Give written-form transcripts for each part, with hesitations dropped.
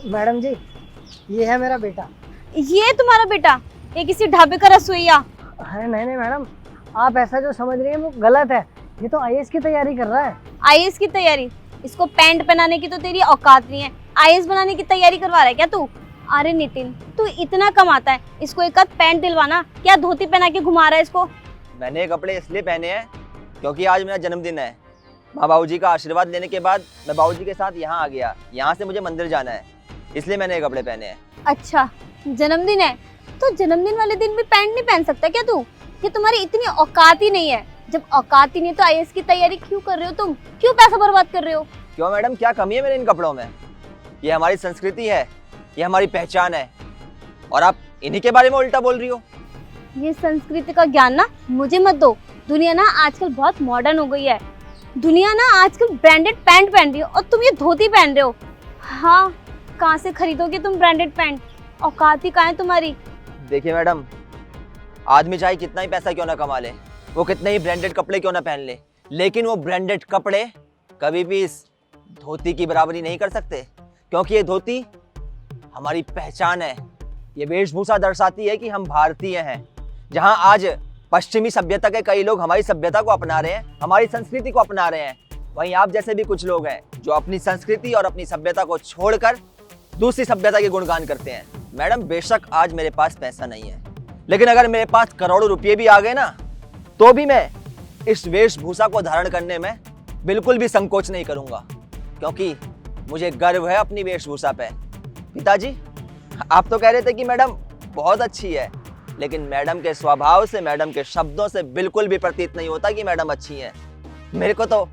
Madam जी, ये है मेरा बेटा। ये तुम्हारा बेटा? ये किसी ढाबे का रसोइया? अरे नहीं नहीं मैडम, आप ऐसा जो समझ रही हैं वो गलत है। ये तो आईएएस की तैयारी कर रहा है। आईएएस की तैयारी? इसको पैंट पहनाने की तो तेरी औकात नहीं है, आईएएस बनाने की तैयारी करवा रहा है क्या तू? अरे नितिन, तू इतना कमाता है, इसको एक आध पैंट दिलवाना, क्या धोती पहना के घुमा रहा है इसको? मैंने ये कपड़े इसलिए पहने हैं क्योंकि आज मेरा जन्मदिन है। माँ बाबूजी का आशीर्वाद लेने के बाद मैं बाबूजी के साथ यहाँ आ गया। यहाँ से मुझे मंदिर जाना है, इसलिए मैंने ये कपड़े पहने हैं। अच्छा, जन्मदिन है तो जन्मदिन वाले दिन भी पैंट नहीं पहन सकता क्या तू? ये तुम्हारी इतनी औकात ही नहीं है। जब औकात ही नहीं तो आईएएस की तैयारी क्यों कर रहे हो तुम? क्यों पैसा बर्बाद कर रहे हो? क्यों मैडम, क्या कमी है मेरे इन कपड़ों में? ये हमारी संस्कृति है, ये हमारी पहचान है, और आप इन्हीं के बारे में उल्टा बोल रही हो। ये संस्कृति का ज्ञान ना मुझे मत दो। दुनिया ना आजकल बहुत मॉडर्न हो गई है। दुनिया ना आजकल ब्रांडेड पैंट पहन रही हो और तुम ये धोती पहन रहे हो। हाँ, कहाँ से खरीदोगे तुम ब्रांडेड पैंट? औकात ही कहाँ है तुम्हारी? देखिए मैडम, आदमी चाहे कितना ही पैसा क्यों ना कमा ले, वो कितने ही ब्रांडेड कपड़े क्यों ना पहन ले, लेकिन वो ब्रांडेड कपड़े कभी भी इस धोती की बराबरी नहीं कर सकते, क्योंकि ये धोती हमारी पहचान है। ये वेशभूषा दर्शाती है कि हम भारतीय हैं। जहां आज पश्चिमी सभ्यता के कई लोग हमारी सभ्यता को अपना रहे हैं, हमारी संस्कृति को अपना रहे हैं, वहीं आप जैसे भी कुछ लोग हैं जो अपनी संस्कृति और अपनी सभ्यता को छोड़कर दूसरी सभ्यता के गुणगान करते हैं। मैडम, बेशक आज मेरे पास पैसा नहीं है, लेकिन अगर मेरे पास करोड़ों रुपये भी आ गए ना, तो भी मैं इस वेशभूषा को धारण करने में बिल्कुल भी संकोच नहीं करूंगा, क्योंकि मुझे गर्व है अपनी वेशभूषा पे। पिताजी, आप तो कह रहे थे कि मैडम बहुत अच्छी है, लेकिन मैडम के स्वभाव से, मैडम के शब्दों से बिल्कुल भी प्रतीत नहीं होता कि मैडम अच्छी हैं। मेरे को तो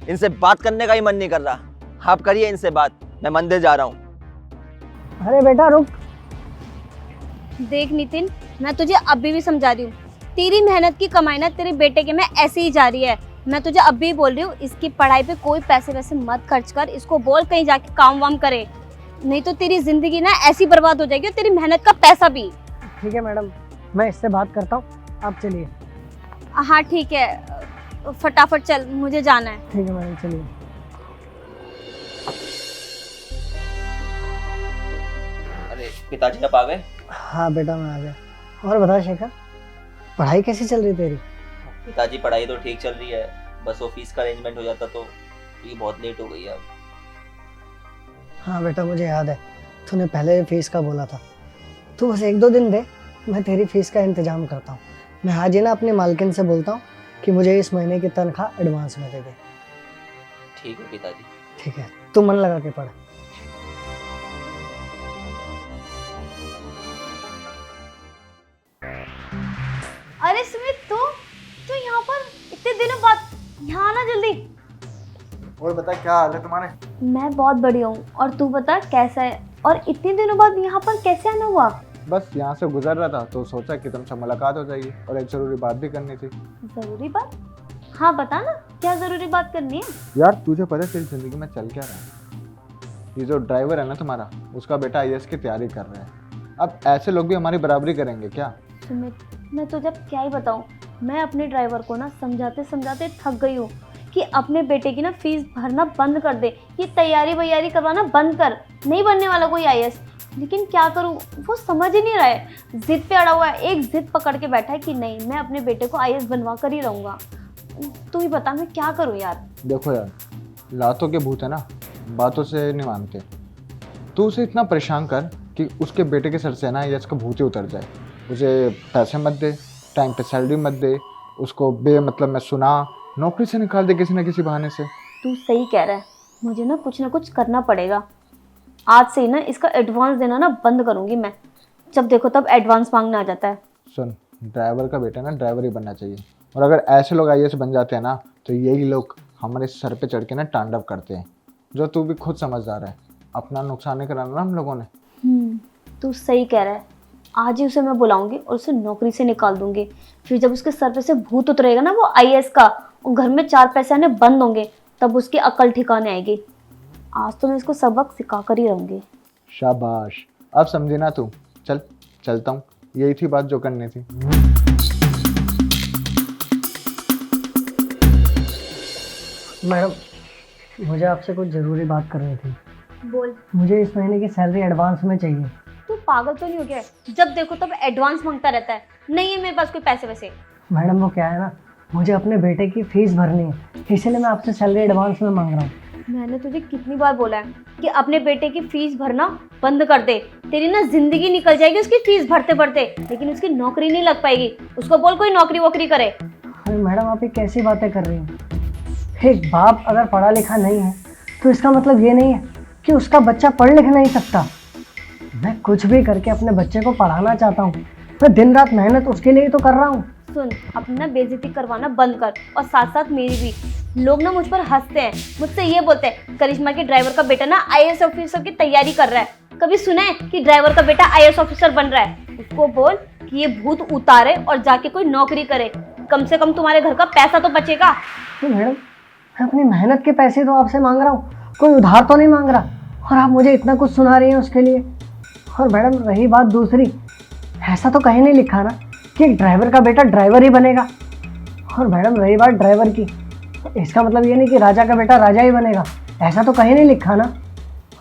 इनसे बात करने का ही मन नहीं कर रहा। आप करिए इनसे बात, मैं मंदिर जा रहा हूँ। अरे बेटा रुक। देख नितिन, मैं तुझे अभी भी समझा रही हूँ, तेरी मेहनत की कमाई ना तेरे बेटे के में ऐसे ही जा रही है। मैं तुझे अभी बोल रही हूँ, इसकी पढ़ाई पे कोई पैसे वैसे मत खर्च कर। इसको बोल कहीं जाके काम वाम करे, नहीं तो तेरी जिंदगी ना ऐसी बर्बाद हो जाएगी और तेरी मेहनत का पैसा भी। ठीक है मैडम, मैं इससे बात करता हूँ, आप चलिए। हाँ ठीक है, फटाफट चल, मुझे जाना है। ठीक है मैडम, चलिए। अरे पिताजी आप आ गए? हाँ बेटा, मैं आ गया। और बता शेखर, पढ़ाई कैसी चल रही तेरी? पिताजी पढ़ाई तो ठीक चल रही है, बस वो फीस का अरेंजमेंट हो जाता तो ये बहुत लेट हो गई है अब। हाँ बेटा, मुझे याद है, तूने पहले फीस का बोला था। तू बस 1-2 दिन दे, मैं तेरी फीस का इंतजाम करता हूँ। मैं आज ही ना अपनी मालकिन से बोलता हूँ कि मुझे इस महीने की तनख्वाह एडवांस में दे दे। ठीक है पिताजी। ठीक है, तू मन लगा के पढ़। अरे सुमित, तू यहाँ पर इतने दिनों बाद? यहाँ आना जल्दी। और बता, क्या हाल है तुम्हारे? मैं बहुत बढ़िया हूँ, और तू बता कैसा है? और इतने दिनों बाद यहाँ पर कैसे आना हुआ? बस यहाँ से गुजर रहा था तो सोचा कि तुमसे मुलाकात हो जाएगी और एक जरूरी बात भी करनी थी। जरूरी बात? हाँ बता ना, क्या जरूरी बात करनी है? यार तुझे पता है तेरी जिंदगी में चल क्या रहा है? ये जो ड्राइवर है ना तुम्हारा, उसका बेटा आईएएस की तैयारी कर रहा है। अब ऐसे लोग भी हमारी बराबरी करेंगे क्या? सुमित, मैं तुझे अब क्या ही बताऊँ। मैं अपने ड्राइवर को ना समझाते समझाते थक गई हूँ कि अपने बेटे की ना फीस भरना बंद कर दे, ये तैयारी वैयारी करवाना बंद कर, नहीं बनने वाला कोई आईएएस। लेकिन क्या करूँ, वो समझ ही नहीं रहा है, जिद पे अड़ा हुआ है। एक जिद पकड़ के बैठा है कि नहीं, मैं अपने बेटे को आईएएस बनवा कर ही रहूँगा। तू ही बता मैं क्या करूँ यार। देखो यार, लातों के भूत है ना, बातों से नहीं मानते। तू उसे इतना परेशान कर कि उसके बेटे के सर से ना आईएएस का भूत ही उतर जाए। उसे पैसे मत दे, टाइम पे सैलरी मत दे, उसको बेमतलब में सुना, नौकरी से निकाल दे किसी न किसी बहाने से। तू सही कह रहा है, मुझे ना कुछ करना पड़ेगा। आज से ही ना इसका एडवांस देना ना बंद करूँगी मैं। जब देखो तब एडवांस मांगना आ जाता है। सुन, ड्राइवर का बेटा ना ड्राइवर ही बनना चाहिए, और अगर ऐसे लोग आईएएस बन जाते हैं ना तो यही लोग हमारे सर पे चढ़ के ना तांडव करते हैं। जो तू भी खुद समझदार है, अपना नुकसान नहीं कराना ना हम लोगों ने। तू सही कह रहा है, आज ही उसे मैं बुलाऊंगी और उसे नौकरी से निकाल दूंगी। फिर जब उसके सर पे से भूत उतरेगा ना वो आईएएस का, और घर में 4 पैसे आने बंद होंगे, तब उसकी अकल ठिकाने आएगी। आज तो मैं इसको सबक सिखा कर ही रहूंगी। शाबाश, अब समझी ना तू। चल चलता हूँ, यही थी बात जो करनी थी। मैडम, मुझे आपसे कुछ ज़रूरी बात करनी थी। बोल। मुझे इस महीने की सैलरी एडवांस में चाहिए। तू पागल तो नहीं हो गया है? जब देखो तब एडवांस मांगता रहता है। नहीं है मेरे पास कोई पैसे वैसे। मैडम वो क्या है ना, मुझे अपने बेटे की फीस भरनी है, इसीलिए मैं आपसे सैलरी एडवांस में मांग रहा हूँ। मैंने तुझे कितनी बार बोला है कि अपने बेटे की फीस भरना बंद कर दे। तेरी ना जिंदगी निकल जाएगी उसकी फीस भरते भरते, लेकिन उसकी नौकरी नहीं लग पाएगी। उसको बोल कोई नौकरी वोकरी करे। अरे मैडम आप ये कैसी बातें कर रही हैं? एक बाप अगर पढ़ा लिखा नहीं है तो इसका मतलब ये नहीं है कि उसका बच्चा पढ़ लिख नहीं सकता। मैं कुछ भी करके अपने बच्चे को पढ़ाना चाहता हूँ। मैं दिन रात मेहनत उसके लिए ही तो कर रहा हूँ। सुन, अपना बेइज्जती करवाना बंद कर, और साथ साथ मेरी भी। लोग ना मुझ पर हंसते हैं, मुझसे ये बोलते हैं करिश्मा के ड्राइवर का बेटा ना आईएएस ऑफिसर की तैयारी कर रहा है। कभी सुना है कि ड्राइवर का बेटा आईएएस ऑफिसर बन रहा है? उसको बोल कि ये भूत उतारे और जाके कोई नौकरी करे। कम से कम तुम्हारे घर का पैसा तो बचेगा। तो मैडम मैं अपनी मेहनत के पैसे तो आपसे मांग रहा हूँ, कोई उधार तो नहीं मांग रहा, और आप मुझे इतना कुछ सुना रही हैं उसके लिए। और मैडम रही बात दूसरी, ऐसा तो कहीं नहीं लिखा ना कि एक ड्राइवर का बेटा ड्राइवर ही बनेगा। और मैडम रही बात ड्राइवर की, इसका मतलब ये नहीं कि राजा का बेटा राजा ही बनेगा, ऐसा तो कहीं नहीं लिखा ना।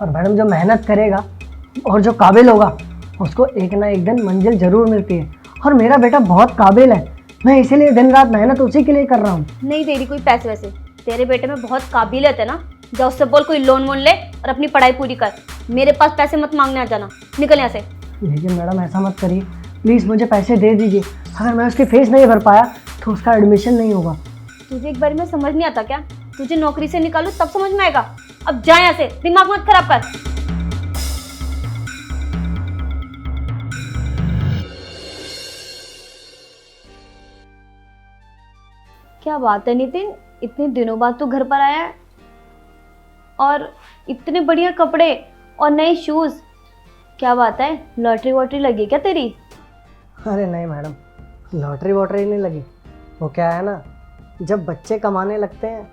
और मैडम जो मेहनत करेगा और जो काबिल होगा उसको एक ना एक दिन मंजिल जरूर मिलती है। और मेरा बेटा बहुत काबिल है, मैं इसीलिए दिन रात मेहनत उसी के लिए कर रहा हूँ। नहीं दे रही कोई पैसे वैसे। तेरे बेटे में बहुत काबिलियत है ना, जाओ उससे बोल कोई लोन वोन ले और अपनी पढ़ाई पूरी कर। मेरे पास पैसे मत मांगने आ जाना, निकल यहाँ से। लेकिन मैडम ऐसा मत करिए, प्लीज़ मुझे पैसे दे दीजिए। अगर मैं उसकी फीस नहीं भर पाया तो उसका एडमिशन नहीं होगा। तुझे एक बार में समझ नहीं आता क्या? तुझे नौकरी से निकालू तब समझ में आएगा। अब जा यहाँ से, दिमाग मत खराब कर। क्या बात है नितिन, इतने दिनों बाद तू घर पर आया है और इतने बढ़िया कपड़े और नए शूज। क्या बात है, लॉटरी वॉटरी लगी क्या तेरी? अरे नहीं मैडम, लॉटरी वॉटरी नहीं लगी। वो क्या है ना, जब बच्चे कमाने लगते हैं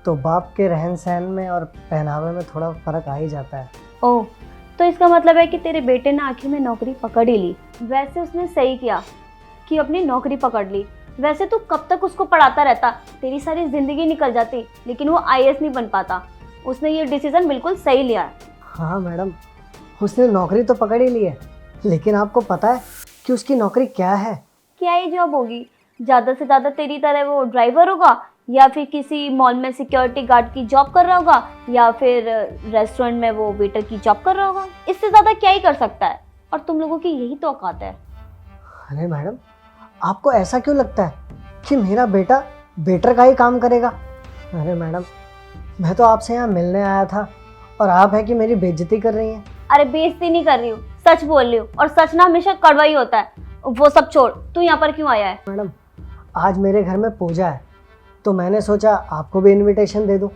तो बाप के रहन सहन में और पहनावे में थोड़ा फ़र्क आ ही जाता है। ओह, तो इसका मतलब है कि तेरे बेटे ने आखिर में नौकरी पकड़ ही ली। वैसे उसने सही किया कि अपनी नौकरी पकड़ ली। वैसे तू कब तक उसको पढ़ाता रहता, तेरी सारी जिंदगी निकल जाती, लेकिन वो आईएएस नहीं बन पाता। उसने ये डिसीजन बिल्कुल सही लिया है। हाँ मैडम, उसने नौकरी तो पकड़ ही ली है, लेकिन आपको पता है कि उसकी नौकरी क्या है? क्या ये जॉब होगी? ज़्यादा से ज़्यादा तेरी तरह वो ड्राइवर होगा, या फिर किसी मॉल में सिक्योरिटी गार्ड की जॉब कर रहा होगा, या फिर रेस्टोरेंट में वो वेटर की जॉब कर रहा होगा। इससे ज़्यादा क्या ही कर सकता है? और तुम लोगों की यही तो औकात है। अरे मैडम, आपको ऐसा क्यों लगता है कि मेरा बेटा वेटर का ही काम करेगा? अरे मैडम, मैं तो आपसे यहाँ मिलने आया था और आप है कि मेरी बेइज्जती कर रही हैं। अरे बेइज्जती नहीं कर रही हूँ, सच बोल रही हूँ, और सच ना हमेशा कड़वा ही होता है। वो सब छोड़, तू यहाँ पर क्यों आया है? मैडम आज मेरे घर में पूजा है, तो मैंने सोचा आपको भी इनविटेशन दे दूँ।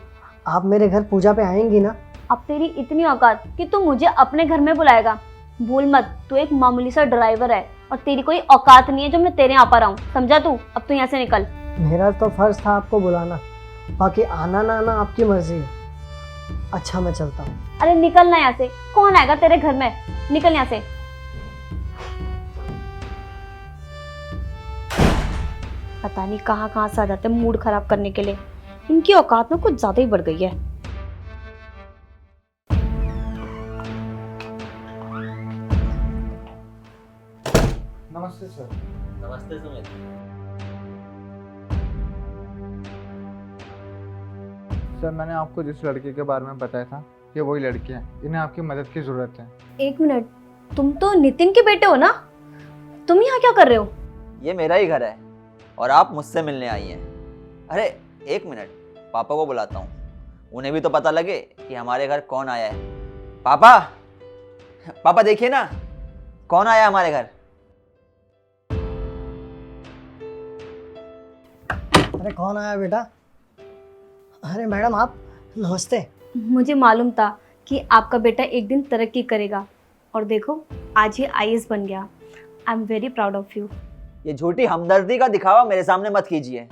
आप मेरे घर पूजा पे आएंगी ना? अब तेरी इतनी औकात कि तू मुझे अपने घर में बुलाएगा? भूल मत, तू एक मामूली सा ड्राइवर है और तेरी कोई औकात नहीं है जो मैं तेरे यहाँ पर आऊँ, समझा तू? अब तू यहाँ से निकल। मेरा तो फर्ज था आपको बुलाना, बाकी आना ना आना आपकी मर्जी है। अच्छा मैं चलता हूँ। अरे निकल ना यहाँ से, कौन आएगा तेरे घर में? निकल यहाँ से। पता नहीं कहाँ कहाँ से आ जाते हैं मूड खराब करने के लिए। इनकी औकात में कुछ ज्यादा ही बढ़ गई है। नमस्ते सर। नमस्ते सुमित। सर मैंने आपको जिस लड़के के बारे में बताया था, ये वही लड़की है। इन्हें आपकी मदद की ज़रूरत है। एक मिनट, तुम तो नितिन के बेटे हो ना? तुम यहाँ क्या कर रहे हो? ये मेरा ही घर है और आप मुझसे मिलने आई हैं। अरे एक मिनट, पापा को बुलाता हूँ, उन्हें भी तो पता लगे कि हमारे घर कौन आया है। पापा, पापा देखिए ना, कौन आया हमारे घर। अरे कौन आया बेटा? अरे मैडम आप, नमस्ते। मुझे मालूम था कि आपका बेटा एक दिन तरक्की करेगा, और देखो आज ये आईएएस बन गया। I am very proud of you. ये झूठी हमदर्दी का दिखावा मेरे सामने मत कीजिए।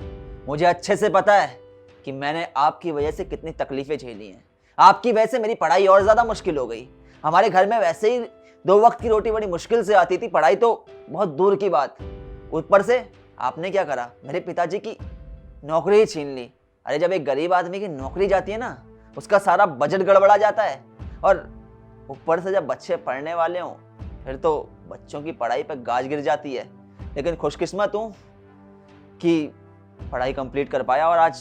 मुझे अच्छे से पता है कि मैंने आपकी वजह से कितनी तकलीफें झेली हैं। आपकी वजह से मेरी पढ़ाई और ज़्यादा मुश्किल हो गई। हमारे घर में वैसे ही 2 वक्त की रोटी बड़ी मुश्किल से आती थी, पढ़ाई तो बहुत दूर की बात। ऊपर से आपने क्या करा, मेरे पिताजी की नौकरी ही छीन ली। अरे जब एक गरीब आदमी की नौकरी जाती है ना, उसका सारा बजट गड़बड़ा जाता है। और ऊपर से जब बच्चे पढ़ने वाले हों फिर तो बच्चों की पढ़ाई पर गाज गिर जाती है। लेकिन खुशकिस्मत हूँ कि पढ़ाई कंप्लीट कर पाया और आज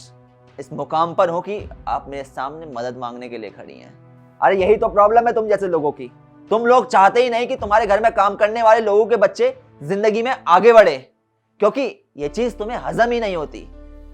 इस मुकाम पर हूँ कि आप मेरे सामने मदद मांगने के लिए खड़ी हैं। अरे यही तो प्रॉब्लम है तुम जैसे लोगों की। तुम लोग चाहते ही नहीं कि तुम्हारे घर में काम करने वाले लोगों के बच्चे जिंदगी में आगे बढ़े, क्योंकि ये चीज तुम्हें हजम ही नहीं होती।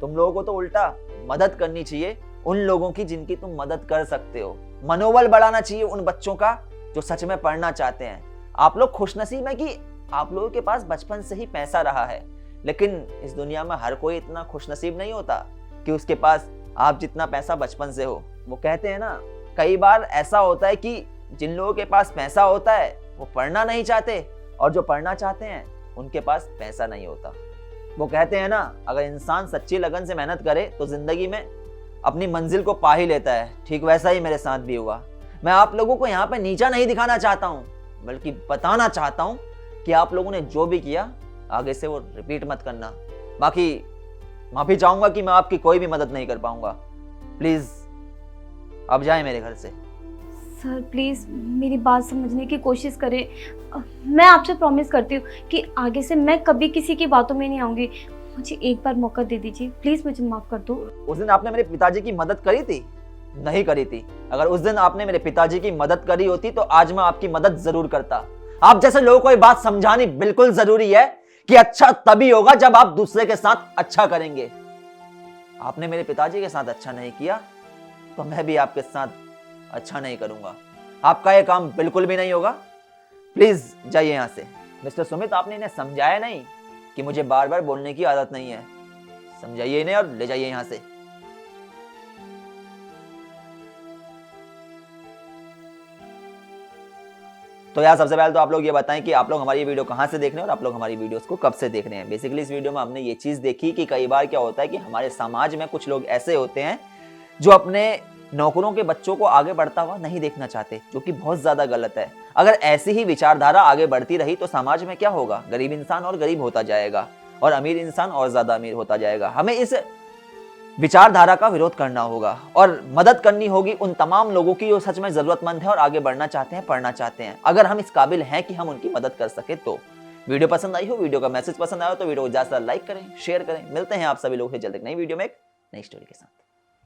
तुम लोगों को तो उल्टा मदद करनी चाहिए उन लोगों की जिनकी तुम मदद कर सकते हो। मनोबल बढ़ाना चाहिए उन बच्चों का जो सच में पढ़ना चाहते हैं। आप लोग खुशनसीब हैं कि आप लोगों के पास बचपन से ही पैसा रहा है, लेकिन इस दुनिया में हर कोई इतना खुशनसीब नहीं होता कि उसके पास आप जितना पैसा बचपन से हो। वो कहते हैं ना, कई बार ऐसा होता है कि जिन लोगों के पास पैसा होता है वो पढ़ना नहीं चाहते, और जो पढ़ना चाहते हैं उनके पास पैसा नहीं होता। वो कहते हैं ना, अगर इंसान सच्ची लगन से मेहनत करे तो जिंदगी में अपनी मंजिल को पा ही लेता है। ठीक वैसा ही मेरे साथ भी हुआ। मैं आप लोगों को यहाँ पे नीचा नहीं दिखाना चाहता हूँ, बल्कि बताना चाहता हूँ कि आप लोगों ने जो भी किया आगे से वो रिपीट मत करना। बाकी माफी चाहूंगा कि मैं आपकी कोई भी मदद नहीं कर पाऊंगा। प्लीज अब जाएं मेरे घर से। सर प्लीज़ मेरी बात समझने की कोशिश करें। मैं आपसे प्रॉमिस करती हूँ कि आगे से मैं कभी किसी की बातों में नहीं आऊँगी। मुझे एक बार मौका दे दीजिए, प्लीज़ मुझे माफ़ कर दो। उस दिन आपने मेरे पिताजी की मदद करी थी? नहीं करी थी। अगर उस दिन आपने मेरे पिताजी की मदद करी होती तो आज मैं आपकी मदद जरूर करता। आप जैसे लोगों को ये बात समझानी बिल्कुल जरूरी है कि अच्छा तभी होगा जब आप दूसरे के साथ अच्छा करेंगे। आपने मेरे पिताजी के साथ अच्छा नहीं किया तो मैं भी आपके साथ अच्छा नहीं करूंगा। आपका ये काम बिल्कुल भी नहीं होगा। प्लीज जाइए यहां से। मिस्टर सुमित, आपने इन्हें समझाया नहीं कि मुझे बार बार बोलने की आदत नहीं है। समझाइए इन्हें और ले जाइए यहां से। तो यार सबसे पहले तो आप लोग ये बताएं कि आप लोग हमारी वीडियो कहाँ से देख रहे हैं और आप लोग हमारी वीडियोस को कब से देख रहे हैं। बेसिकली इस वीडियो में हमने ये चीज़ देखी कि कई बार क्या होता है कि हमारे समाज में कुछ लोग ऐसे होते हैं जो अपने नौकरों के बच्चों को आगे बढ़ता हुआ नहीं देखना चाहते, जो कि बहुत ज़्यादा गलत है। अगर ऐसी ही विचारधारा आगे बढ़ती रही तो समाज में क्या होगा? गरीब इंसान और गरीब होता जाएगा और अमीर इंसान और ज़्यादा अमीर होता जाएगा। हमें इस विचारधारा का विरोध करना होगा और मदद करनी होगी उन तमाम लोगों की जो सच में जरूरतमंद है और आगे बढ़ना चाहते हैं, पढ़ना चाहते हैं। अगर हम इस काबिल हैं कि हम उनकी मदद कर सके तो। वीडियो पसंद आई हो, वीडियो का मैसेज पसंद आया हो तो वीडियो को ज्यादा लाइक करें, शेयर करें। मिलते हैं आप सभी लोग से जल्द एक नई वीडियो में एक नई स्टोरी के साथ।